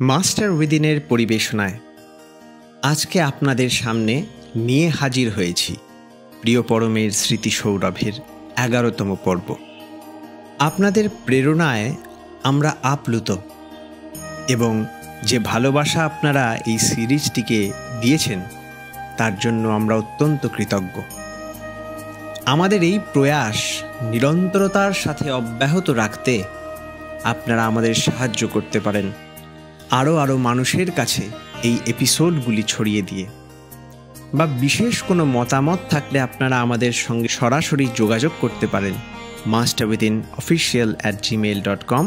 Master উইদিনের পরিবেশনায় আজকে আপনাদের সামনে নিয়ে হাজির হয়েছি প্রিয় পরমের স্মৃতি সৌরভের 11তম পর্ব। আপনাদের প্রেরণায় আমরা আপ্লুত এবং যে ভালোবাসা আপনারা এই সিরিজটিকে দিয়েছেন তার জন্য আমরা অত্যন্ত কৃতজ্ঞ। আমাদের এই প্রয়াস নিরন্তরতার সাথে অব্যাহত রাখতে আপনারা আমাদের সাহায্য করতে পারেন আরও মানুষের কাছে এই এপিসোডগুলি ছড়িয়ে দিয়ে, বা বিশেষ কোনো মতামত থাকলে আপনারা আমাদের সঙ্গে সরাসরি যোগাযোগ করতে পারেন masterwithinofficial@gmail.com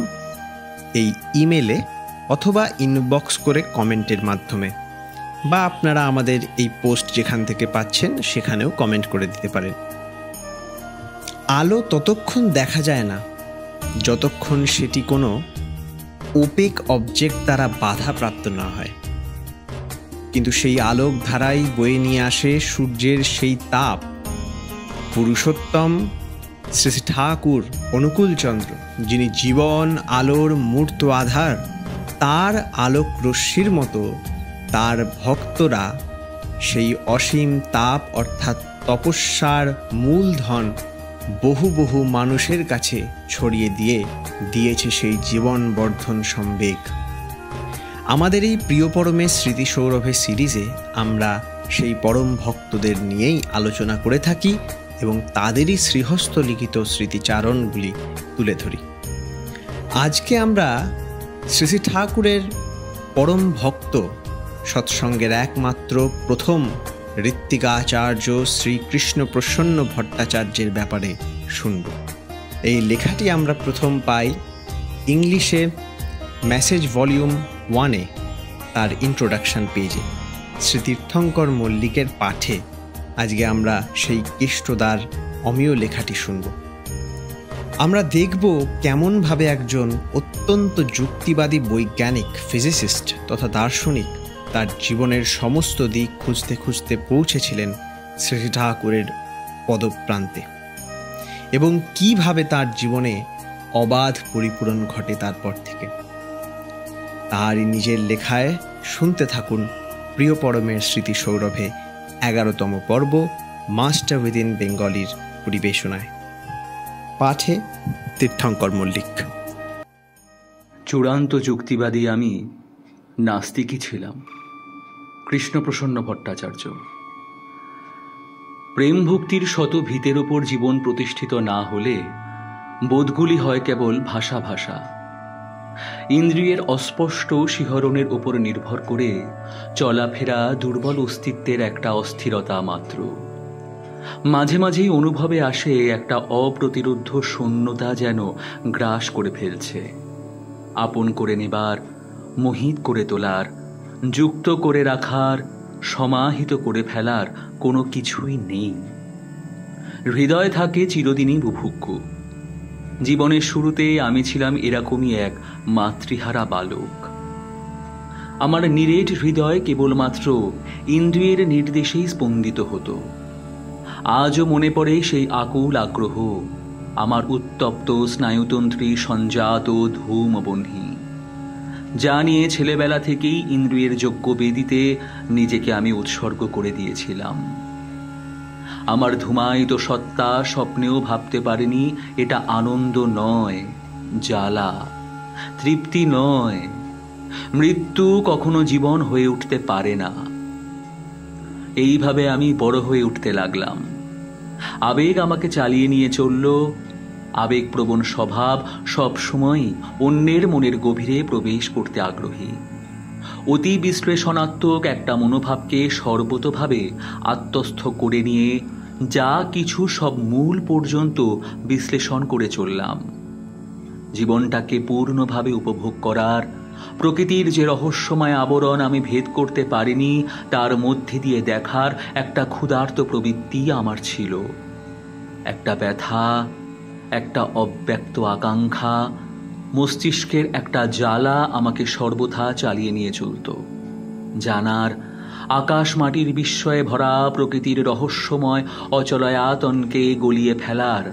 এই ইমেলে, অথবা ইনবক্স করে কমেন্টের মাধ্যমে, বা আপনারা আমাদের এই পোস্ট যেখান থেকে পাচ্ছেন সেখানেও কমেন্ট করে দিতে পারেন। আলো ততক্ষণ দেখা যায় না যতক্ষণ সেটি কোনো ওপেক অবজেক্ট দ্বারা বাধাপ্রাপ্ত না হয়, কিন্তু সেই আলোক ধারাই বয়ে নিয়ে আসে সূর্যের সেই তাপ। পুরুষোত্তম শ্রী ঠাকুর অনুকূলচন্দ্র, যিনি জীবন আলোর মূর্ত আধার, তার আলোক রশ্মির মতো তার ভক্তরা সেই অসীম তাপ অর্থাৎ তপস্যার মূলধন বহু মানুষের কাছে ছড়িয়ে দিয়েছে সেই জীবন বর্ধন সম্বেগ। আমাদের এই প্রিয় পরমের স্মৃতি সৌরভের সিরিজে আমরা সেই পরম ভক্তদের নিয়েই আলোচনা করে থাকি এবং তাদেরই শ্রীহস্ত লিখিত স্মৃতিচারণগুলি তুলে ধরি। আজকে আমরা শ্রী ঠাকুরের পরম ভক্ত সৎসঙ্গের একমাত্র প্রথম ঋত্বিকাচার্য শ্রীকৃষ্ণ প্রসন্ন ভট্টাচার্যের ব্যাপারে শুনব। এই লেখাটি আমরা প্রথম পাই ইংলিশে মেসেজ ভলিউম 1-এ তার ইন্ট্রোডাকশন পেজে শ্রী তীর্থঙ্কর মল্লিকের পাঠে আজকে আমরা সেই কেষ্টদার অমীয় লেখাটি শুনব। আমরা দেখব কেমনভাবে একজন অত্যন্ত যুক্তিবাদী বৈজ্ঞানিক, ফিজিসিস্ট তথা দার্শনিক তার জীবনের সমস্ত দিক খুঁজতে পৌঁছেছিলেন শ্রী ঠাকুরের পদপ্রান্তে, এবং কিভাবে তার জীবনে অবাধ পরিপূরণ ঘটে তারপর থেকে। তারই নিজের লেখায় শুনতে থাকুন প্রিয় পরমের স্মৃতি সৌরভে 11তম পর্ব মাস্টার উইদিন বেঙ্গলির পরিবেশনায়। পাঠে তীর্থঙ্কর মল্লিক। চূড়ান্ত যুক্তিবাদী আমি নাস্তিকই ছিলাম। কৃষ্ণপ্রসন্ন ভট্টাচার্য। প্রেম ভক্তির শত ভিতের ওপর জীবন প্রতিষ্ঠিত না হলে বোধগুলি হয় কেবল ভাষা। ইন্দ্রিয়ের অস্পষ্ট শিহরণের উপর নির্ভর করে চলাফেরা দুর্বল অস্তিত্বের একটা অস্থিরতা মাত্র। মাঝেই অনুভবে আসে একটা অপ্রতিরোধ্য শূন্যতা যেন গ্রাস করে ফেলছে। আপন করে নেবার, মোহিত করে তোলার, যুক্ত করে রাখার, সমাহিত করে ফেলার কোনো কিছুই নেই। হৃদয় থাকে চিরদিনই বুভুক্ষু। জীবনের শুরুতে আমি ছিলাম এরকমই এক মাতৃহারা বালক। আমার নিরেট হৃদয় কেবলমাত্র ইন্দ্রিয়ের নির্দেশেই স্পন্দিত হতো। আজও মনে পড়ে সেই আকুল আগ্রহ, আমার উত্তপ্ত স্নায়ুতন্ত্রী সঞ্জাত ধূমবহ্নি, যা নিয়ে ছেলেবেলা থেকেই ইন্দ্রিয়ের যজ্ঞ বেদিতে নিজেকে আমি উৎসর্গ করে দিয়েছিলাম। আমার ধূমায়িত সত্তা স্বপ্নেও ভাবতে পারেনি এটা আনন্দ নয়, জ্বালা, তৃপ্তি নয়। মৃত্যু কখনো জীবন হয়ে উঠতে পারে না। এইভাবে আমি বড় হয়ে উঠতে লাগলাম। আবেগ আমাকে চালিয়ে নিয়ে চলল। আবেগপ্রবণ স্বভাব সবসময় অন্যের মনের গভীরে প্রবেশ করতে আগ্রহী। অতি বিশ্লেষণাত্মক একটা মনোভাবকে সর্বতোভাবে আত্মস্থ করে নিয়ে যা কিছু সব মূল পর্যন্ত বিশ্লেষণ করে চললাম। জীবনটাকে পূর্ণভাবে উপভোগ করার, প্রকৃতির যে রহস্যময় আবরণ আমি ভেদ করতে পারিনি তার মধ্যে দিয়ে দেখার একটা ক্ষুধার্ত প্রবৃত্তি আমার ছিল। একটা ব্যথা, একটা অব্যক্ত আকাঙ্ক্ষা, মস্তিষ্কের একটা জ্বালা আমাকে সর্বথা চালিয়ে নিয়ে চলত। জানার, আকাশ মাটির বিস্ময়ে ভরা প্রকৃতির রহস্যময় অচলায়াতনকে গলিয়ে ফেলার,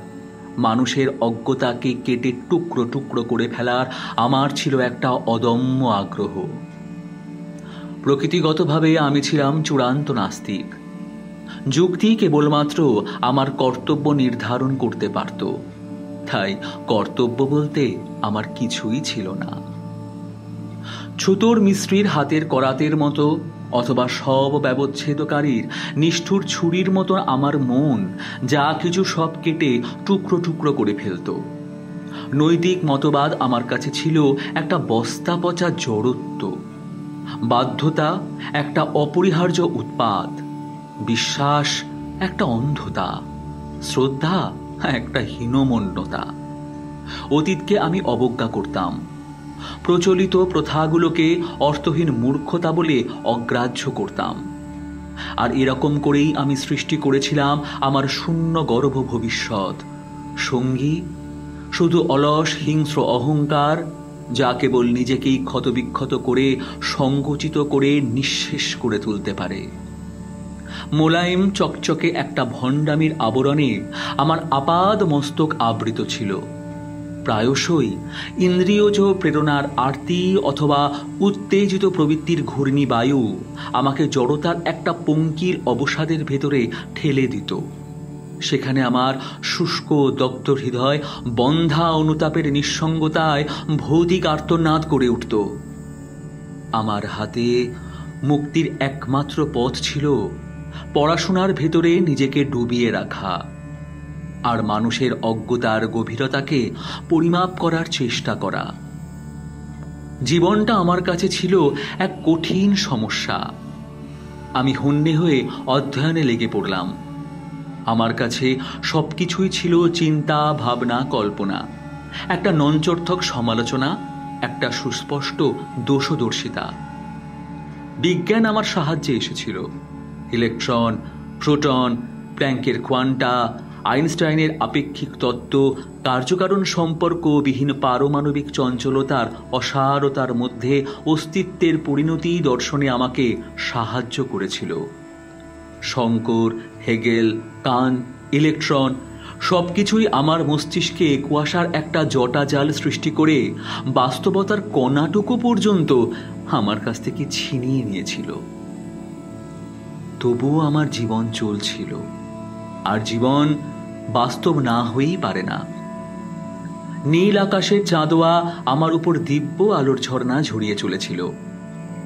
মানুষের অজ্ঞতাকে কেটে টুকরো করে ফেলার আমার ছিল একটা অদম্য আগ্রহ। প্রকৃতিগতভাবে আমি ছিলাম চূড়ান্ত নাস্তিক। যুক্তি কেবলমাত্র আমার কর্তব্য নির্ধারণ করতে পারত, তাই কর্তব্য বলতে আমার কিছুই ছিল না। ছুতোর মিস্ত্রির হাতের করাতের মতো অথবা সব ব্যবচ্ছেদকারীর নিষ্ঠুর ছুরির মতো আমার মন যা কিছু সব কেটে টুকরো টুকরো করে ফেলত। নৈতিক মতবাদ আমার কাছে ছিল একটা বস্তা পচা জড়ত্ব, বাধ্যতা একটা অপরিহার্য উৎপাত, বিশ্বাস একটা অন্ধতা, শ্রদ্ধা একটা হীনমন্যতা। অতীতকে আমি অবজ্ঞা করতাম, প্রচলিত প্রথাগুলোকে অর্থহীন মূর্খতা বলে অগ্রাহ্য করতাম। আর এরকম করেই আমি সৃষ্টি করেছিলাম আমার শূন্য গর্ভ ভবিষ্যৎ, সঙ্গী শুধু অলস হিংস্র অহংকার, যা কেবল নিজেকেই ক্ষতবিক্ষত করে সংকুচিত করে নিঃশেষ করে তুলতে পারে। মোলায়েম চকচকে একটা ভণ্ডামির আবরণে আমার আপাদ মস্তক আবৃত ছিল। প্রায়শই ইন্দ্রিয়জ প্রেরণার আরতি অথবা উত্তেজিত প্রবৃত্তির ঘূর্ণিবায়ু আমাকে জড়তার একটা পঙ্কির অবসাদের ভেতরে ঠেলে দিত। সেখানে আমার শুষ্ক দগ্ধ হৃদয় বন্ধা অনুতাপের নিঃসঙ্গতায় ভৌতিক আর্তনাদ করে উঠত। আমার হাতে মুক্তির একমাত্র পথ ছিল পড়াশোনার ভেতরে নিজেকে ডুবিয়ে রাখা আর মানুষের অজ্ঞতার গভীরতাকে পরিমাপ করার চেষ্টা করা। জীবনটা আমার কাছে ছিল এক কঠিন সমস্যা। আমি হন্যে হয়ে অধ্যয়নে লেগে পড়লাম। আমার কাছে সবকিছুই ছিল চিন্তা, ভাবনা, কল্পনা, একটা নঞ্চর্থক সমালোচনা, একটা সুস্পষ্ট দোষদর্শিতা। বিজ্ঞান আমার সাহায্যে এসেছিল। ইলেকট্রন, প্রোটন, প্ল্যাঙ্কের কোয়ান্টা, আইনস্টাইনের আপেক্ষিক তত্ত্ব, কার্যকারণ সম্পর্কবিহীন পারমাণবিক চঞ্চলতার অসারতার মধ্যে অস্তিত্বের পরিণতি দর্শনে আমাকে সাহায্য করেছিল। শঙ্কর, হেগেল, কান্ট, ইলেকট্রন সবকিছুই আমার মস্তিষ্কে কুয়াশার একটা জটাজাল সৃষ্টি করে বাস্তবতার কণাটুকু পর্যন্ত আমার কাছ থেকে ছিনিয়ে নিয়েছিল। তবুও আমার জীবন চলছিল, আর জীবন বাস্তব না হয়েই পারে না। নীল আকাশের চাঁদোয়া আমার উপর দিব্য আলোর ঝর্ণা ঝরিয়ে চলেছিল।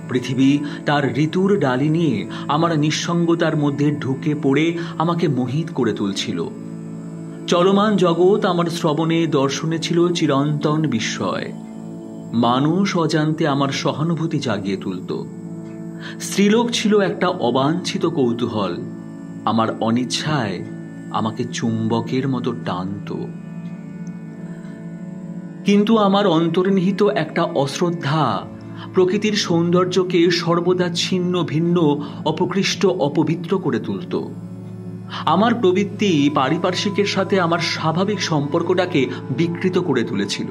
পৃথিবী তার ঋতুর ডালি নিয়ে আমার নিঃসঙ্গতার মধ্যে ঢুকে পড়ে আমাকে মোহিত করে তুলছিল। চলমান জগৎ আমার শ্রবণে দর্শনে ছিল চিরন্তন বিস্ময়। মানুষ অজান্তে আমার সহানুভূতি জাগিয়ে তুলত। স্ত্রীলোক ছিল একটা অবাঞ্ছিত কৌতূহল, আমার অনিচ্ছায় আমাকে চুম্বকের মতো টানত। কিন্তু আমার অন্তর্নিহিত একটা অশ্রদ্ধা প্রকৃতির সৌন্দর্যকে সর্বদা ছিন্ন ভিন্ন, অপকৃষ্ট, অপবিত্র করে তুলত। আমার প্রবৃত্তি পারিপার্শ্বিকের সাথে আমার স্বাভাবিক সম্পর্কটাকে বিকৃত করে তুলেছিল।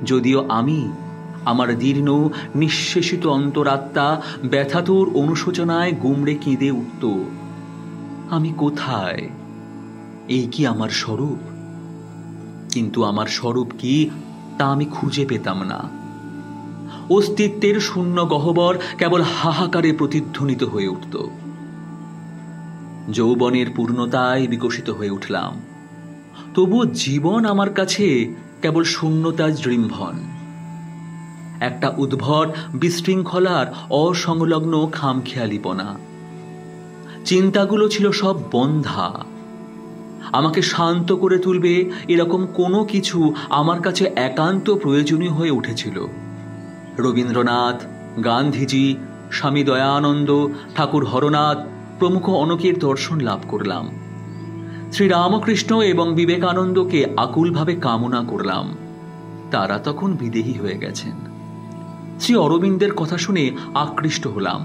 যদিও আমি আমার দীর্ণ নিঃশেষিত অন্তরাত্মা ব্যথাতুর অনুশোচনায় গুমড়ে কেঁদে উঠত। আমি কোথায়? এই কি আমার স্বরূপ? কিন্তু আমার স্বরূপ কি তা আমি খুঁজে পেতাম না। অস্তিত্বের শূন্য গহ্বর কেবল হাহাকারে প্রতিধ্বনিত হয়ে উঠত। যৌবনের পূর্ণতায় বিকশিত হয়ে উঠলাম, তবুও জীবন আমার কাছে কেবল শূন্যতার জৃম্ভন, একটা উদ্ভট বিশৃঙ্খলার অসংলগ্ন খামখেয়ালিপনা। চিন্তাগুলো ছিল সব বন্ধা। আমাকে শান্ত করে তুলবে এরকম কোনো কিছু আমার কাছে একান্ত প্রয়োজনীয় হয়ে উঠেছিল। রবীন্দ্রনাথ, গান্ধীজি, স্বামী দয়ানন্দ, ঠাকুর হরনাথ প্রমুখ অনেকের দর্শন লাভ করলাম। শ্রীরামকৃষ্ণ এবং বিবেকানন্দকে আকুলভাবে কামনা করলাম। তারা তখন বিদেহী হয়ে গেছেন। শ্রী অরবিন্দের কথা শুনে আকৃষ্ট হলাম।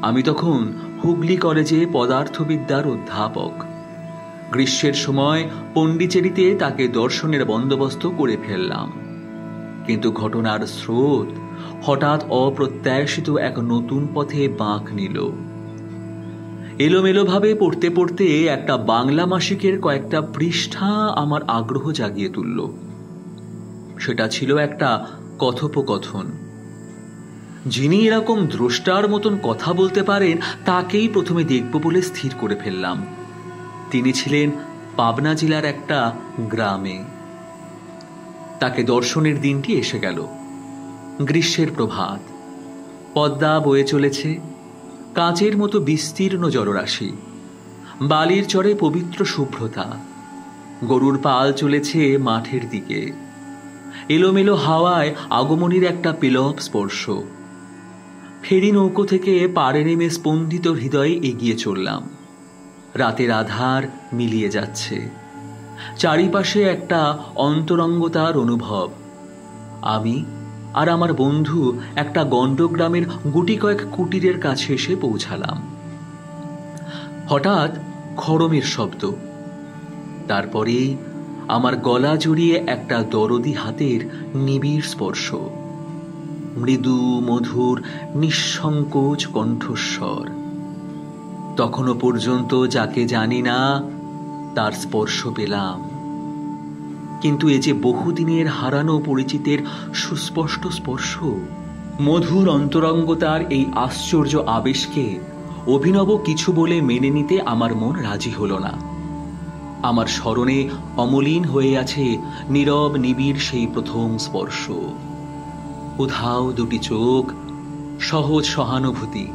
আমি তখন হুগলি কলেজে পদার্থবিদ্যার অধ্যাপক। গ্রীষ্মের সময় পণ্ডিচেরিতে তাকে দর্শনের বন্দোবস্ত করে ফেললাম। কিন্তু ঘটনার স্রোত হঠাৎ অপ্রত্যাশিত এক নতুন পথে বাঁক নিল। এলোমেলোভাবে পড়তে পড়তে একটা বাংলা মাসিকের কয়েকটা পৃষ্ঠা আমার আগ্রহ জাগিয়ে তুলল। সেটা ছিল একটা কথোপকথন। যিনি এরকম দ্রষ্টার মতন কথা বলতে পারেন তাকেই প্রথমে দেখব বলে স্থির করে ফেললাম। তিনি ছিলেন পাবনা জেলার একটা গ্রামে। তাকে দর্শনের দিনটি এসে গেল। গ্রীষ্মের প্রভাত, পদ্মা বয়ে চলেছে, কাঁচের মতো বিস্তীর্ণ জলরাশি, বালির চরে পবিত্র শুভ্রতা, গরুর পাল চলেছে মাঠের দিকে, এলোমেলো হাওয়ায় আগমনীর একটা পেলব স্পর্শ। ফেরি নৌকো থেকে পাড়ে নেমে স্পন্দিত হৃদয়ে এগিয়ে চললাম। রাতের আধার মিলিয়ে যাচ্ছে, চারিপাশে একটা অন্তরঙ্গতার অনুভব। আমি আর আমার বন্ধু একটা গণ্ডগ্রামের গুটি কয়েক কুটিরের কাছে এসে পৌঁছালাম। হঠাৎ খড়মের শব্দ, তারপরে আমার গলা জড়িয়ে একটা দরদি হাতের নিবিড় স্পর্শ, মৃদু মধুর নিঃসংকোচ কণ্ঠস্বর। তখনও পর্যন্ত যাকে জানি না তার স্পর্শ পেলাম, কিন্তু এ যে বহুদিনের হারানো পরিচিতের সুস্পষ্ট স্পর্শ। মধুর অন্তরঙ্গতার এই আশ্চর্য আবেশকে অভিনব কিছু বলে মেনে নিতে আমার মন রাজি হল না। আমার স্মরণে অমলিন হয়ে আছে নীরব নিবিড় সেই প্রথম স্পর্শ। উধাও দুটি চোখ, সহজ সহানুভূতি,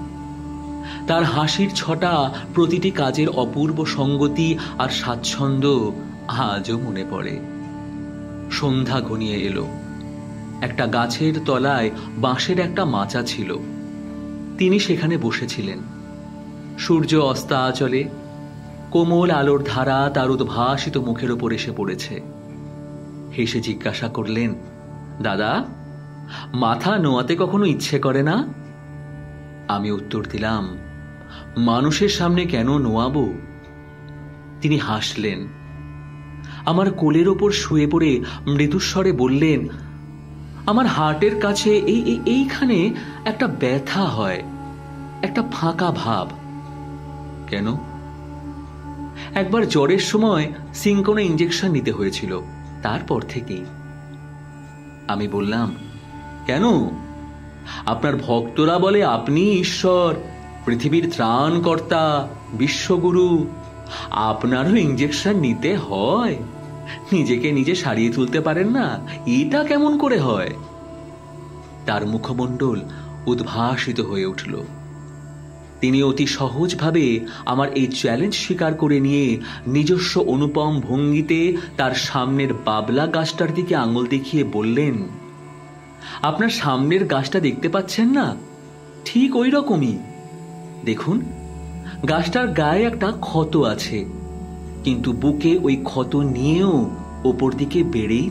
তার হাসির ছটা, প্রতিটি কাজের অপূর্ব সঙ্গতি আর স্বাচ্ছন্দ্য আজও মনে পড়ে। সন্ধ্যা ঘনিয়ে এলো। একটা গাছের তলায় বাঁশের একটা মাচা ছিল। তিনি সেখানে বসেছিলেন। সূর্য অস্তাচলে কোমল আলোর ধারা তার উদ্ভাসিত মুখের ওপর এসে পড়েছে। হেসে জিজ্ঞাসা করলেন, দাদা, মাথা নোয়াতে কখনো ইচ্ছে করে না? আমি উত্তর দিলাম, মানুষের সামনে কেন নোয়াবো? তিনি হাসলেন। আমার কোলের ওপর শুয়ে পড়ে মৃদুস্বরে বললেন, আমার হার্টের কাছে এইখানে একটা ব্যথা হয়, একটা ফাঁকা ভাব। কেন? একবার জ্বরের সময় সিঙ্কোনা ইঞ্জেকশন নিতে হয়েছিল, তারপর থেকেই। আমি বললাম, কেন? আপনার ভক্তরা বলে আপনি ঈশ্বর, পৃথিবীর ত্রাণকর্তা, বিশ্বগুরু। আপনারও ইঞ্জেকশন নিতে হয়? নিজেকে নিজে সারিয়ে তুলতে পারেন না? এটা কেমন করে হয়? তার মুখমণ্ডল উদ্ভাসিত হয়ে উঠল। তিনি অতি সহজভাবে আমার এই চ্যালেঞ্জ স্বীকার করে নিয়ে নিজস্ব অনুপম ভঙ্গিতে তার সামনের বাবলা গাছটার দিকে আঙুল দেখিয়ে বললেন, আপনার সামনের গাছটা দেখতে পাচ্ছেন না? ঠিক ওই রকমই। দেখুন, গাছটার গায়ে একটা ক্ষত আছে, কিন্তু বুকে ওই ক্ষত নিয়েও ওপর দিকে বেড়েই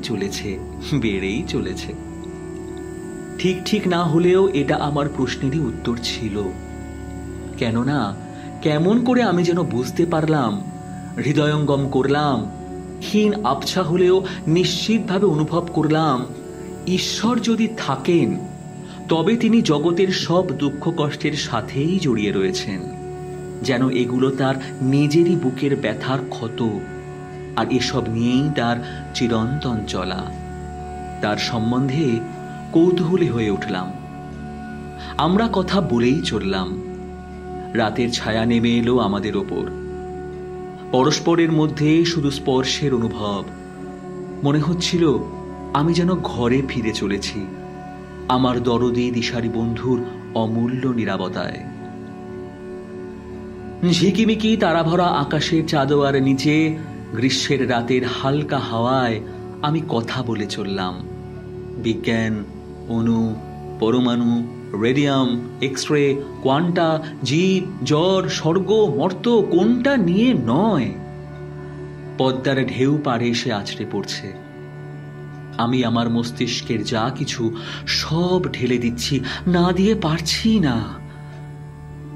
চলেছে। ঠিক ঠিক না হলেও এটা আমার প্রশ্নেরই উত্তর ছিল। কেননা কেমন করে আমি যেন বুঝতে পারলাম, হৃদয়ঙ্গম করলাম, ক্ষীণ আবছা হলেও নিশ্চিতভাবে অনুভব করলাম, ঈশ্বর যদি থাকেন তবে তিনি জগতের সব দুঃখ কষ্টের সাথেই জড়িয়ে রয়েছেন, যেন এগুলো তার নিজেরই বুকের ব্যথার ক্ষত, আর এসব নিয়েই তার চিরন্তন চলা। তার সম্বন্ধে কৌতূহলী হয়ে উঠলাম। আমরা কথা বলেই চললাম। রাতের ছায়া নেমে এলো আমাদের ওপর। পরস্পরের মধ্যে শুধু স্পর্শের অনুভব। মনে হচ্ছিল আমি যেন ঘরে ফিরে চলেছি, আমার দরদি দিশারি বন্ধুর অমূল্য নীরবতায়। ঝিকিমিকি তারাভরা আকাশের চাদোয়ার নিচে গ্রীষ্মের রাতের হালকা হাওয়ায় আমি কথা বলে চললাম। বিজ্ঞান, অণু, পরমাণু, রেডিয়াম, এক্সরে, কোয়ান্টা, জীব, জ্বর, স্বর্গ, মর্ত, কোনটা নিয়ে নয়। পদ্মার ঢেউ পাড়ে এসে আছড়ে পড়ছে। আমি আমার মস্তিষ্কের যা কিছু সব ঢেলে দিচ্ছি, না দিয়ে পারছি না।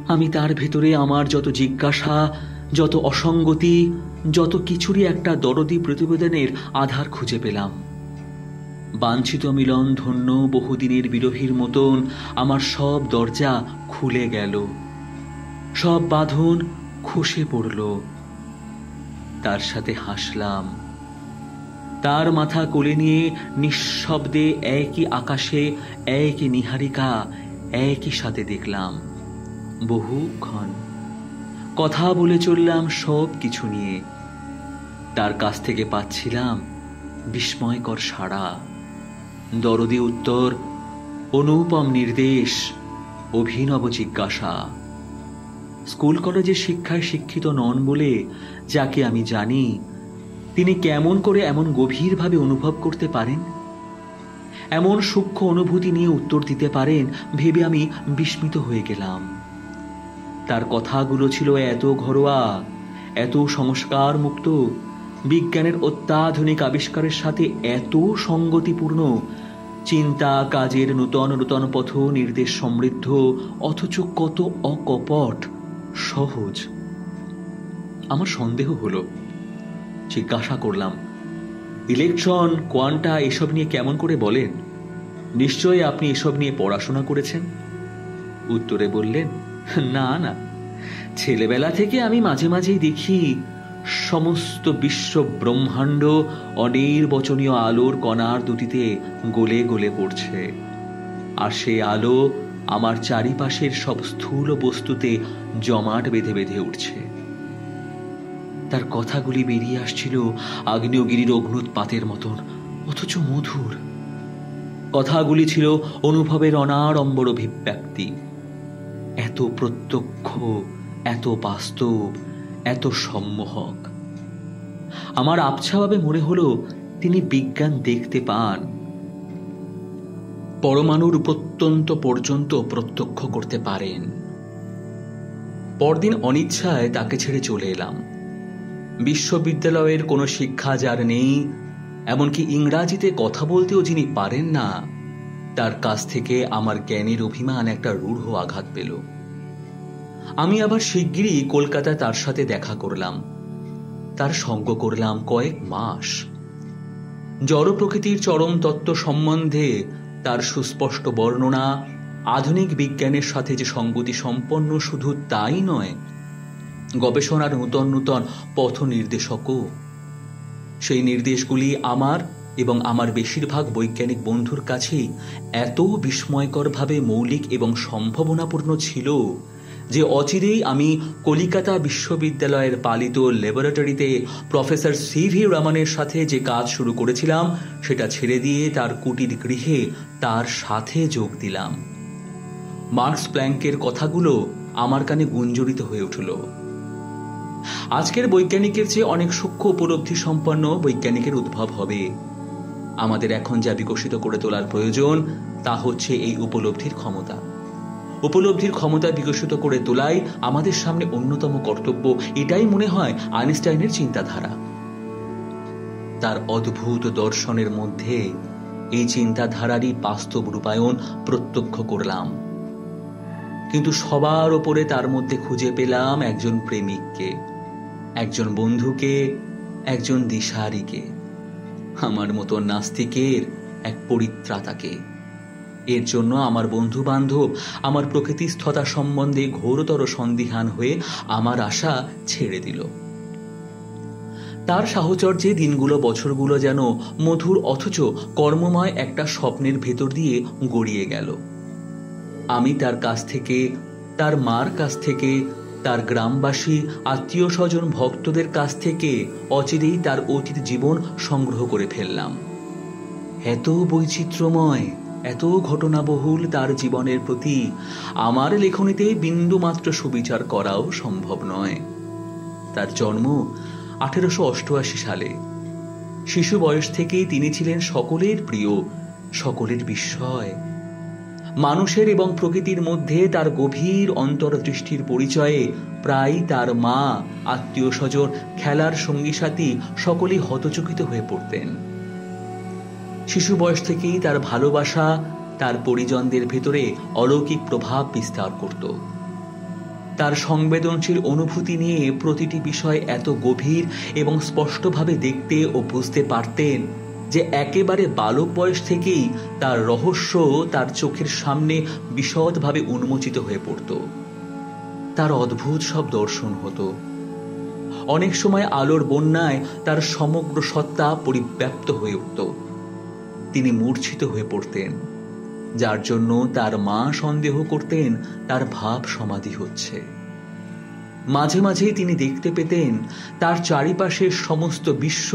আমি তার ভেতরে আমার যত জিজ্ঞাসা, যত অসঙ্গতি, যত কিছুরই একটা দরদি প্রতিবেদনের আধার খুঁজে পেলাম। বাঞ্ছিত মিলন ধন্য বহুদিনের বিরোহীর মতন আমার সব দরজা খুলে গেল, সব বাঁধন খসে পড়ল। তার সাথে হাসলাম। তার মাথা কোলে নিয়ে নিঃশব্দে একই আকাশে, একই নীহারিকা, একই সাথে দেখলাম বহুক্ষণ। কথা বলে চললাম সব কিছু নিয়ে। তার কাছ থেকে পাচ্ছিলাম বিস্ময়কর সাড়া, দরদি উত্তর, অনুপম নির্দেশ, অভিনব জিজ্ঞাসা। স্কুল কলেজের শিক্ষায় শিক্ষিত নন বলে যাকে আমি জানি, তিনি কেমন করে এমন গভীরভাবে অনুভব করতে পারেন, এমন সূক্ষ্ম অনুভূতি নিয়ে উত্তর দিতে পারেন ভেবে আমি বিস্মিত হয়ে গেলাম। তার কথাগুলো ছিল এত ঘরোয়া, এত সংস্কার মুক্ত, বিজ্ঞানের অত্যাধুনিক আবিষ্কারের সাথে এত সঙ্গতিপূর্ণ, চিন্তা কাজের নূতন নূতন পথ নির্দেশ সমৃদ্ধ, অথচ কত অকপট, সহজ। আমার সন্দেহ হলো। জিজ্ঞাসা করলাম, ইলেকট্রন, কোয়ান্টা এসব নিয়ে কেমন করে বলেন? নিশ্চয়ই আপনি এসব নিয়ে পড়াশোনা করেছেন। উত্তরে বললেন, না না, ছেলেবেলা থেকে আমি মাঝে মাঝেই দেখি সমস্ত বিশ্ব ব্রহ্মাণ্ড অনির্বচনীয় আলোর কণার দুটিতে গলে গলে পড়ছে, আর সে আলো আমার চারিপাশের সব স্থূল বস্তুতে জমাট বেঁধে বেঁধে উঠছে। তার কথাগুলি বেরিয়ে আসছিল আগ্নেয়গিরির অগ্নুৎপাতের মতন, অথচ মধুর। কথাগুলি ছিল অনুভবের অনাড়ম্বর অভিব্যক্তি, এত প্রত্যক্ষ, এত বাস্তব, এত সম্মোহক। আমার আবছাভাবে মনে হলো তিনি বিজ্ঞান দেখতে পান, পরমাণুর প্রত্যন্ত পর্যন্ত প্রত্যক্ষ করতে পারেন। পরদিন অনিচ্ছায় তাকে ছেড়ে চলে এলাম। বিশ্ববিদ্যালয়ের কোনো শিক্ষা যার নেই, এমনকি ইংরাজিতে কথা বলতেও যিনি পারেন না, তার কাছ থেকে আমার জ্ঞানের অভিমান একটা রূঢ় আঘাত পেল। আমি আবার শিগগিরই কলকাতায় তার সাথে দেখা করলাম। তার সঙ্গ করলাম কয়েক মাস। জড় প্রকৃতির চরম তত্ত্ব সম্বন্ধে তার সুস্পষ্ট বর্ণনা আধুনিক বিজ্ঞানের সাথে যে সঙ্গতি সম্পন্ন, শুধু তাই নয়, গবেষণার নূতন নূতন পথ নির্দেশকও। সেই নির্দেশগুলি আমার এবং আমার বেশিরভাগ বৈজ্ঞানিক বন্ধুর কাছেই এত বিস্ময়করভাবে মৌলিক এবং সম্ভাবনাপূর্ণ ছিল যে অচিরেই আমি কলিকাতা বিশ্ববিদ্যালয়ের পালিত ল্যাবরেটরিতে প্রফেসর সিভি রমনের সাথে যে কাজ শুরু করেছিলাম সেটা ছেড়ে দিয়ে তার কুটির গৃহে তার সাথে যোগ দিলাম। মার্কস প্ল্যাঙ্কের কথাগুলো আমার কানে গুঞ্জরিত হয়ে উঠল। আজকের বৈজ্ঞানিকের চেয়ে অনেক সূক্ষ্ম উপলব্ধি সম্পন্ন বৈজ্ঞানিকের উদ্ভব হবে। আমাদের এখন যা বিকশিত করে তোলার প্রয়োজন তা হচ্ছে এই উপলব্ধির ক্ষমতা। উপলব্ধির ক্ষমতা বিকশিত করে তোলাই আমাদের সামনে অন্যতম কর্তব্য। এটাই মনে হয় আইনস্টাইনের চিন্তাধারা। তার অদ্ভুত দর্শনের মধ্যে এই চিন্তাধারারই বাস্তব রূপায়ণ প্রত্যক্ষ করলাম। কিন্তু সবার ওপরে তার মধ্যে খুঁজে পেলাম একজন প্রেমিককে, একজন বন্ধুকে, একজন দিশারীকে, আমার মতো নাস্তিকের এক পরিত্রাতাকে। এর জন্য আমার বন্ধু বান্ধব আমার প্রকৃতিস্থতা সম্বন্ধে ঘোরতর সন্দিহান হয়ে আমার আশা ছেড়ে দিল। তার সাহচর্যে দিনগুলো, বছরগুলো যেন মধুর অথচ কর্মময় একটা স্বপ্নের ভেতর দিয়ে গড়িয়ে গেল। আমি তার কাছ থেকে, তার মার কাছ থেকে, তার গ্রামবাসী, আত্মীয় স্বজন, ভক্তদের কাছ থেকে অচিরেই তার অতীত জীবন সংগ্রহ করে ফেললাম। এত বৈচিত্র্যময়, এত ঘটনাবহুল তার জীবনের প্রতি আমার লেখনীতে বিন্দুমাত্র সুবিচার করাও সম্ভব নয়। তার জন্ম 1888 সালে। শিশু বয়স থেকেই তিনি ছিলেন সকলের প্রিয়, সকলের বিস্ময়। মানুষের এবং প্রকৃতির মধ্যে তার গভীর অন্তর্দৃষ্টির পরিচয়ে প্রায় তার মা, আত্মীয় স্বজন, খেলার সঙ্গী সাথী সকলেই হতচকিত হয়ে পড়তেন। শিশু বয়স থেকেই তার ভালোবাসা তার পরিজনদের ভেতরে অলৌকিক প্রভাব বিস্তার করত। তার সংবেদনশীল অনুভূতি নিয়ে প্রতিটি বিষয় এত গভীর এবং স্পষ্টভাবে দেখতে ও বুঝতে পারতেন যে একেবারে বালক বয়স থেকেই তার রহস্য তার চোখের সামনে বিশদভাবে উন্মোচিত হয়ে পড়ত। তার অদ্ভুত সব দর্শন হতো। অনেক সময় আলোর বন্যায় তার সমগ্র সত্তা পরিব্যাপ্ত হয়ে উঠত। তিনি মূর্ছিত হয়ে পড়তেন। যার জন্য তার মা সন্দেহ করতেন তার ভাব সমাধি হচ্ছে। মাঝে মাঝে তিনি দেখতে পেতেন তার চারিপাশের সমস্ত বিশ্ব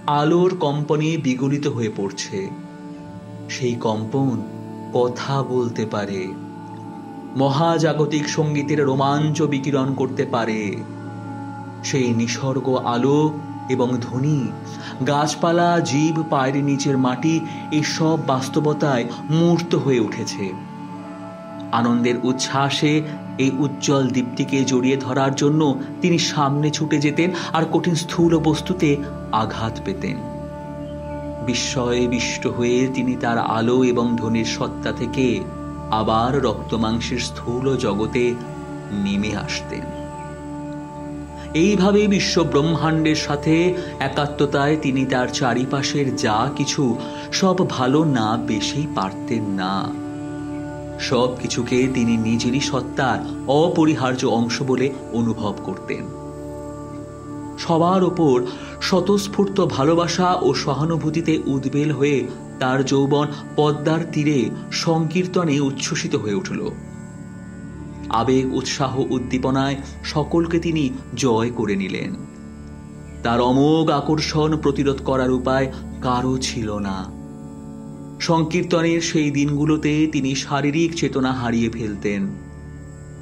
আলোর কম্পনে বিগলিত হয়ে পড়ছে। সেই কম্পন কথা বলতে পারে, মহাজাগতিক সঙ্গীতের রোমাঞ্চ বিকিরণ করতে পারে। সেই নিসর্গ আলো এবং ধ্বনি, গাছপালা, জীব, পায়ের নিচের মাটি, এসব বাস্তবতায় মূর্ত হয়ে উঠেছে। আনন্দের উচ্ছ্বাসে এই উজ্জ্বল দীপ্তিকে জড়িয়ে ধরার জন্য তিনি সামনে ছুটে যেতেন আর কঠিন স্থূল বস্তুতে আঘাত পেতেন। বিস্ময়ে বিষ্ট হয়ে তিনি তার আলো এবং ধ্বনির সত্তা থেকে আবার রক্তমাংসের স্থূল জগতে নেমে আসতেন। এইভাবে বিশ্ব ব্রহ্মাণ্ডের সাথে একাত্মতায় তিনি তার চারিপাশের যা কিছু সব ভালো না বেশি পারতেন না। সব কিছুকে তিনি নিজেরই সত্তার অপরিহার্য অংশ বলে অনুভব করতেন। সবার ওপর স্বতঃস্ফূর্ত ভালোবাসা ও সহানুভূতিতে উদ্বেল হয়ে তার যৌবন পদ্মার তীরে সংকীর্তনে উচ্ছ্বসিত হয়ে উঠল। আবেগ, উৎসাহ, উদ্দীপনায় সকলকে তিনি জয় করে নিলেন। তার অমোঘ আকর্ষণ প্রতিরোধ করার উপায় কারও ছিল না। সংকীর্তনের সেই দিনগুলোতে তিনি শারীরিক চেতনা হারিয়ে ফেলতেন।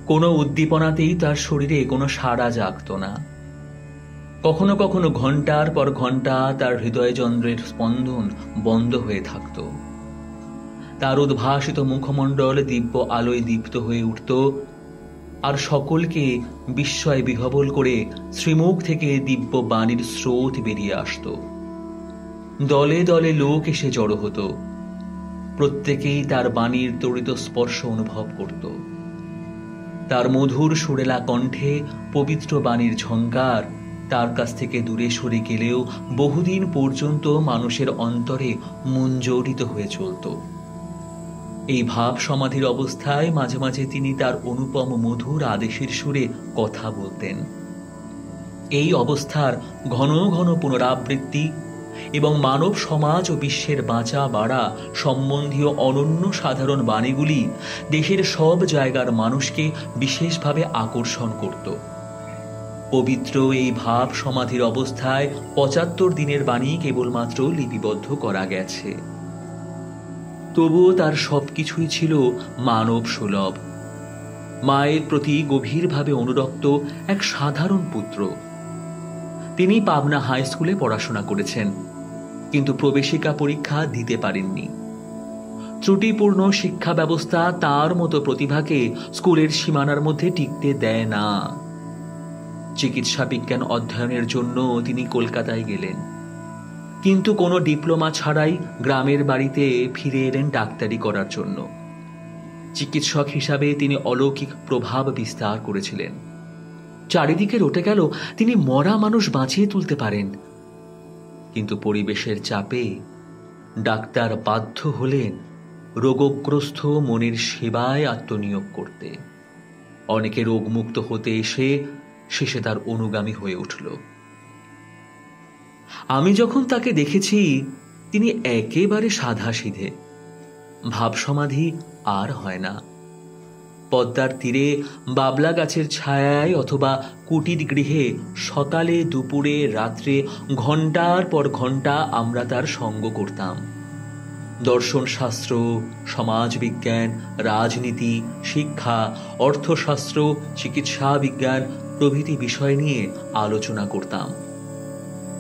কোনো উদ্দীপনাতেই তার শরীরে কোনো সাড়া জাগত না। কখনো কখনো ঘন্টার পর ঘন্টা তার হৃদয়যন্ত্রের স্পন্দন বন্ধ হয়ে থাকত। তার উদ্ভাসিত মুখমণ্ডল দিব্য আলোয় দীপ্ত হয়ে উঠত, আর সকলকে বিস্ময় বিহবল করে শ্রীমুখ থেকে দিব্য বাণীর স্রোত বেরিয়ে আসত। দলে দলে লোক এসে জড়ো হতো। প্রত্যেকেই তার বাণীর তড়িৎ স্পর্শ অনুভব করত। তার মধুর সুরেলা কণ্ঠে পবিত্র বাণীর ঝঙ্কার তার কাছ থেকে দূরে সরে গেলেও বহুদিন পর্যন্ত মানুষের অন্তরে মুঞ্জরিত হয়ে চলত। এই ভাব সমাধির অবস্থায় মাঝে মাঝে তিনি তার অনুপম মধুর আদেশের সুরে কথা বলতেন। এই অবস্থার ঘন ঘন পুনরাবৃত্তি এবং মানব সমাজ ও বিশ্বের বাঁচা বাড়া সম্বন্ধীয় অনন্য সাধারণ বাণীগুলি দেশের সব জায়গার মানুষকে বিশেষভাবে আকর্ষণ করত। পবিত্র এই ভাব সমাধির অবস্থায় ৭৫ দিনের বাণী কেবলমাত্র লিপিবদ্ধ করা গেছে। তবুও তার সবকিছুই ছিল মানব সুলভ। মায়ের প্রতি গভীরভাবে অনুরক্ত এক সাধারণ পুত্র। তিনি পাবনা হাই স্কুলে পড়াশোনা করেছেন, কিন্তু প্রবেশিকা পরীক্ষা দিতে পারেননি। ত্রুটিপূর্ণ শিক্ষা ব্যবস্থা তার মতো প্রতিভাকে স্কুলের সীমানার মধ্যে টিকতে দেয় না। চিকিৎসা বিজ্ঞান অধ্যয়নের জন্য তিনি কলকাতায় গেলেন, কিন্তু কোনো ডিপ্লোমা ছাড়াই গ্রামের বাড়িতে ফিরে এলেন ডাক্তারি করার জন্য। চিকিৎসক হিসাবে তিনি অলৌকিক প্রভাব বিস্তার করেছিলেন। চারিদিকে রটে গেল তিনি মরা মানুষ বাঁচিয়ে তুলতে পারেন। কিন্তু পরিবেশের চাপে ডাক্তার বাধ্য হলেন রোগগ্রস্ত মনের সেবায় আত্মনিয়োগ করতে। অনেকে রোগমুক্ত হতে এসে শেষে তার অনুগামী হয়ে উঠল। আমি যখন তাকে দেখেছি তিনি একেবারে সাধাসিধে। ভাবসমাধি আর হয় না। পদ্মার তীরে বাবলা গাছের ছায়ায় অথবা কুটির গৃহে সকালে, দুপুরে, রাত্রে ঘণ্টার পর ঘণ্টা আমরা তার সঙ্গ করতাম। দর্শনশাস্ত্র, সমাজবিজ্ঞান, রাজনীতি, শিক্ষা, অর্থশাস্ত্র, চিকিৎসা বিজ্ঞান প্রভৃতি বিষয় নিয়ে আলোচনা করতাম।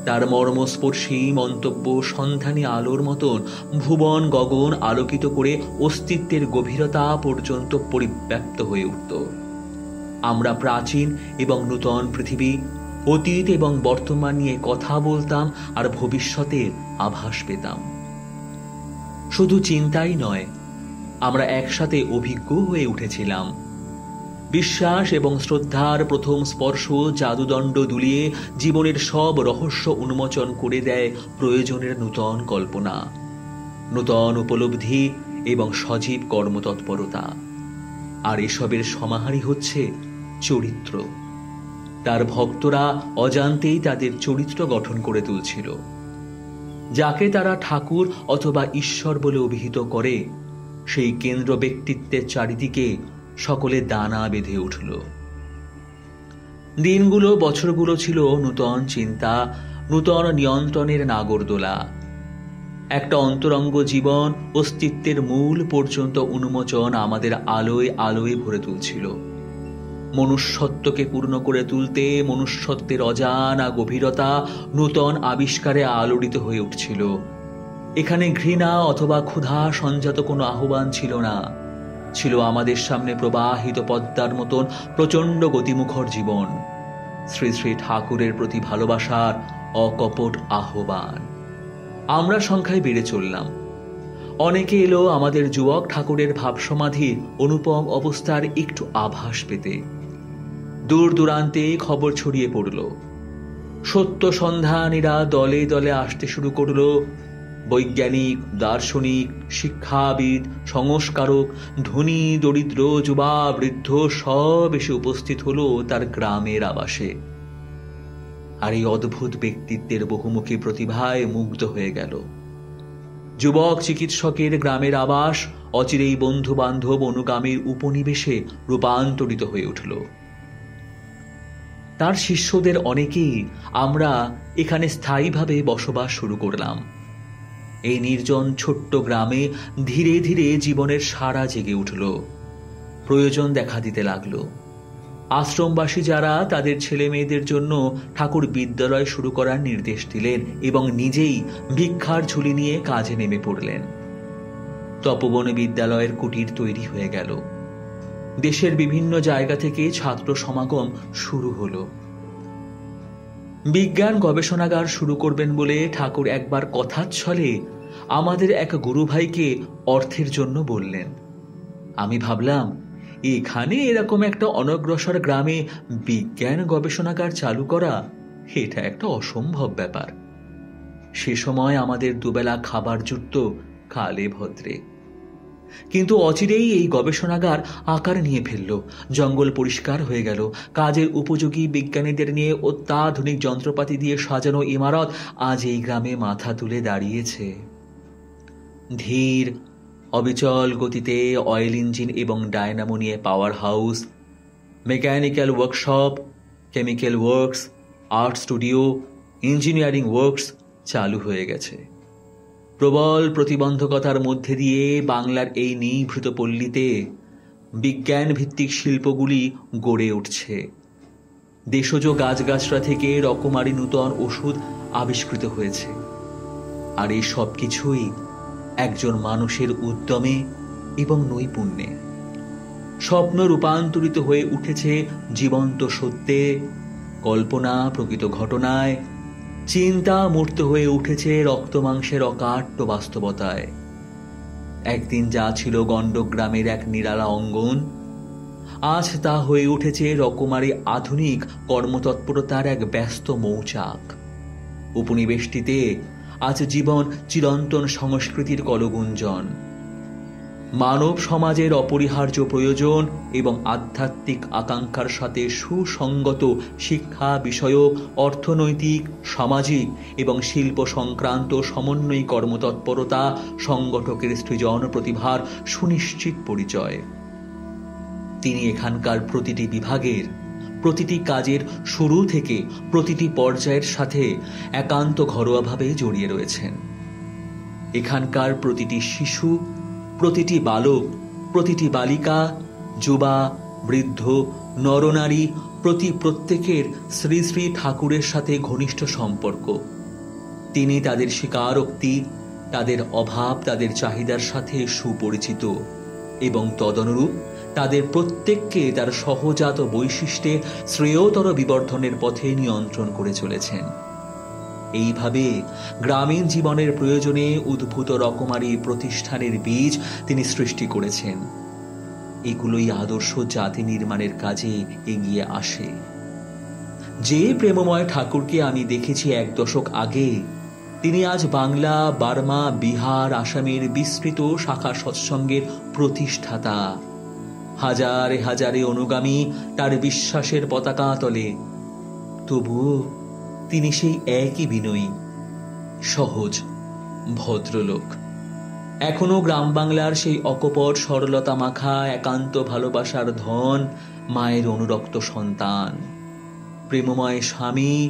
তার মর্মস্পর্শী মন্তব্য সন্ধানী আলোর মতন ভুবন গগন আলোকিত করে অস্তিত্বের গভীরতা পর্যন্ত পরিব্যাপ্ত হয়ে উঠত। আমরা প্রাচীন এবং নূতন পৃথিবী, অতীত এবং বর্তমান নিয়ে কথা বলতাম আর ভবিষ্যতের আভাস পেতাম। শুধু চিন্তাই নয়, আমরা একসাথে অভিজ্ঞ হয়ে উঠেছিলাম। বিশ্বাস এবং শ্রদ্ধার প্রথম স্পর্শ জাদুদণ্ড দুলিয়ে জীবনের সব রহস্য উন্মোচন করে দেয় প্রয়োজনের নূতন কল্পনা, নূতন উপলব্ধি এবং সজীব কর্মতৎপরতা। আর এসবের সমাহারই হচ্ছে চরিত্র। তার ভক্তরা অজান্তেই তাদের চরিত্র গঠন করে তুলছিল। যাকে তারা ঠাকুর অথবা ঈশ্বর বলে অভিহিত করে, সেই কেন্দ্র ব্যক্তিত্বের চারিদিকে সকলে দানা বেঁধে উঠল। দিনগুলো, বছরগুলো ছিল নূতন চিন্তা, নূতন নিয়ন্ত্রণের নাগরদোলা। একটা অন্তরঙ্গ জীবন, অস্তিত্বের মূল পর্যন্ত উন্মোচন আমাদের আলোয় আলোয় ভরে তুলছিল। মনুষ্যত্বকে পূর্ণ করে তুলতে মনুষ্যত্বের অজানা গভীরতা নূতন আবিষ্কারে আলোড়িত হয়ে উঠছিল। এখানে ঘৃণা অথবা ক্ষুধা সঞ্জাত কোনো আহ্বান ছিল না, ছিল আমাদের সামনে প্রবাহিত পদ্মার মতন প্রচণ্ড গতিমুখর জীবন, শ্রী শ্রী ঠাকুরের প্রতি ভালোবাসার অকপট আহ্বান। আমরা সংখ্যায় বেড়ে চললাম। অনেকে এলো আমাদের যুবক ঠাকুরের ভাবসমাধির অনুপম অবস্থার একটু আভাস পেতে। দূর দূরান্তে খবর ছড়িয়ে পড়ল। সত্য সন্ধানীরা দলে দলে আসতে শুরু করল। বৈজ্ঞানিক, দার্শনিক, শিক্ষাবিদ, সংস্কারক, ধনী দরিদ্র, যুবা বৃদ্ধ সব এসে উপস্থিত হলো তার গ্রামের আবাসে। আর এই অদ্ভুত ব্যক্তিত্বের বহুমুখী প্রতিভায় মুগ্ধ হয়ে গেল। যুবক চিকিৎসকের গ্রামের আবাস অচিরেই বন্ধু বান্ধব অনুগামীর উপনিবেশে রূপান্তরিত হয়ে উঠল। তার শিষ্যদের অনেকেই আমরা এখানে স্থায়ীভাবে বসবাস শুরু করলাম। এই নির্জন ছোট্ট গ্রামে ধীরে ধীরে জীবনের সাড়া জেগে উঠল। প্রয়োজন দেখা দিতে লাগলো। আশ্রমবাসী যারা তাদের ছেলে মেয়েদের জন্য ঠাকুর বিদ্যালয় শুরু করার নির্দেশ দিলেন এবং নিজেই ভিক্ষার ঝুলি নিয়ে কাজে নেমে পড়লেন। তপবন বিদ্যালয়ের কুটির তৈরি হয়ে গেল। দেশের বিভিন্ন জায়গা থেকে ছাত্র সমাগম শুরু হলো। বিজ্ঞান গবেষণাগার শুরু করবেন বলে ঠাকুর একবার কথার ছলে আমাদের এক গুরু ভাইকে অর্থের জন্য বললেন। আমি ভাবলাম, এখানে এরকম একটা অনগ্রসর গ্রামে বিজ্ঞান গবেষণাগার চালু করা এটা একটা অসম্ভব ব্যাপার। সে সময় আমাদের দুবেলা খাবার জুটত কালে ভদ্রে। কিন্তু অচিরেই এই গবেষণাগার আকার নিয়ে ফেলল। জঙ্গল পরিষ্কার হয়ে গেল। কাজের উপযোগী বিজ্ঞানীদের নিয়ে অত্যাধুনিক যন্ত্রপাতি দিয়ে সাজানো ইমারত আজ এই গ্রামে মাথা তুলে দাঁড়িয়েছে। ধীর অবিচল গতিতে অয়েল ইঞ্জিন এবং ডায়নামো নিয়ে power house, mechanical workshop, chemical works, art studio, engineering works চালু হয়ে গেছে। প্রবল প্রতিবন্ধকতার মধ্যে দিয়ে বাংলার এই নিভৃত পল্লীতে বিজ্ঞান ভিত্তিক শিল্পগুলি গড়ে উঠছে। দেশজ গাছগাছরা থেকে রকমারি নূতন ওষুধ আবিষ্কৃত হয়েছে। আর এই সব কিছুই একজন মানুষের উদ্যমে এবং নৈপুণ্যে। স্বপ্ন রূপান্তরিত হয়ে উঠেছে জীবন্ত সত্যে, কল্পনা প্রকৃত ঘটনায়, চিন্তা মূর্ত হয়ে উঠেছে রক্তমাংসের অকাট্য বাস্তবতায়। একদিন যা ছিল গণ্ডগ্রামের এক নিরালা অঙ্গন, আজ তা হয়ে উঠেছে রকমারি আধুনিক কর্মতৎপরতার এক ব্যস্ত মৌচাক। উপনিবেশটিতে আজ জীবন চিরন্তন সংস্কৃতির কলগুঞ্জন। মানব সমাজের অপরিহার্য প্রয়োজন এবং আধ্যাত্মিক আকাঙ্ক্ষার সাথে সুসঙ্গত শিক্ষা বিষয়ক, অর্থনৈতিক, সামাজিক এবং শিল্প সংক্রান্ত সমন্বয়ী কর্মতৎপরতা সংগঠকের সৃজন প্রতিভার সুনিশ্চিত পরিচয়। তিনি এখানকার প্রতিটি বিভাগের, প্রতিটি কাজের শুরু থেকে প্রতিটি পর্যায়ের সাথে একান্ত ঘরোয়াভাবে জড়িয়ে রয়েছেন। এখানকার প্রতিটি শিশু, প্রতিটি বালক, প্রতিটি বালিকা, যুবা বৃদ্ধ, নরনারী প্রত্যেকের শ্রী শ্রী ঠাকুরের সাথে ঘনিষ্ঠ সম্পর্ক। তিনি তাদের স্বীকারোক্তি, তাদের অভাব, তাদের চাহিদার সাথে সুপরিচিত এবং তদনুরূপ তাদের প্রত্যেককে তার সহজাত বৈশিষ্ট্যে শ্রেয়তর বিবর্ধনের পথে নিয়ন্ত্রণ করে চলেছেন। এইভাবে গ্রামীণ জীবনের প্রয়োজনে উদ্ভূত রকমারি প্রতিষ্ঠানের বীজ তিনি সৃষ্টি করেছেন। এগুলোই আদর্শ জাতি নির্মাণের কাজে এগিয়ে আসে। যে প্রেমময় ঠাকুরকে আমি দেখেছি 1 দশক আগে, তিনি আজ বাংলা, বার্মা, বিহার, আসামের বিস্তৃত শাখা সৎসঙ্গের প্রতিষ্ঠাতা। হাজারে হাজারে অনুগামী তার বিশ্বাসের পতাকা তলে। তবুও তিনি সেই একই বিনয়ী, সহজ ভদ্রলোক। এখনো গ্রাম বাংলার সেই অকপট সরলতা মাখা একান্ত ভালোবাসার ধন মায়ের অনুরক্ত সন্তান, প্রেমময় স্বামী,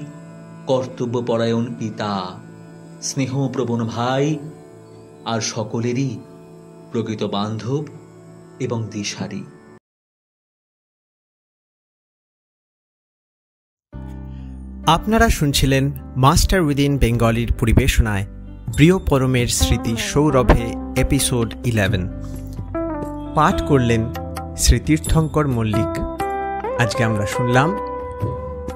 কর্তব্যপরায়ণ পিতা, স্নেহপ্রবণ ভাই, আর সকলেরই প্রকৃত বান্ধব এবং দিশারি। আপনারা শুনছিলেন মাস্টার উইদিন বেঙ্গলির পরিবেশনায় প্রিয় পরমের স্মৃতি সৌরভে এপিসোড 11। পাঠ করলেন শ্রী তীর্থঙ্কর মল্লিক। আজকে আমরা শুনলাম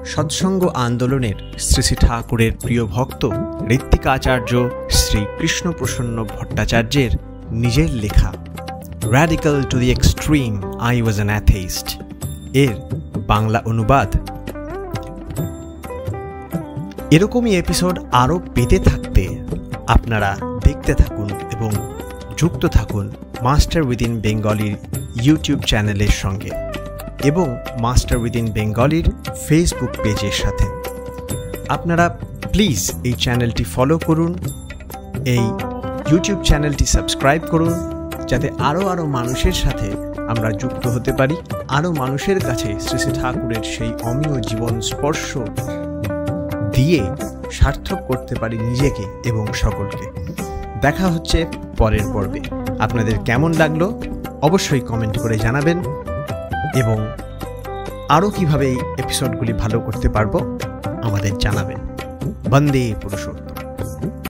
সৎসঙ্গ আন্দোলনের শ্রী শ্রী ঠাকুরের প্রিয় ভক্ত ঋত্বিকাচার্য শ্রী কৃষ্ণপ্রসন্ন ভট্টাচার্যের নিজের লেখা radical to the extreme I was an atheist এর বাংলা অনুবাদ। এরকমই এপিসোড আরও পেতে থাকতে আপনারা দেখতে থাকুন এবং যুক্ত থাকুন মাস্টার উইদিন বেঙ্গলির ইউটিউব চ্যানেলের সঙ্গে এবং মাস্টার উইদিন বেঙ্গলির ফেসবুক পেজের সাথে। আপনারা প্লিজ এই চ্যানেলটি ফলো করুন, এই ইউটিউব চ্যানেলটি সাবস্ক্রাইব করুন, যাতে আরও মানুষের সাথে আমরা যুক্ত হতে পারি, আরও মানুষের কাছে শ্রী শ্রী ঠাকুরের সেই অমীয় জীবন স্পর্শ দিয়ে সার্থক করতে পারি নিজেকে এবং সকলকে। দেখা হচ্ছে পরের পর্বে। আপনাদের কেমন লাগলো অবশ্যই কমেন্ট করে জানাবেন এবং আরও কীভাবে এই এপিসোডগুলি ভালো করতে পারবো আমাদের জানাবেন। বন্দে পুরুষোত্তম।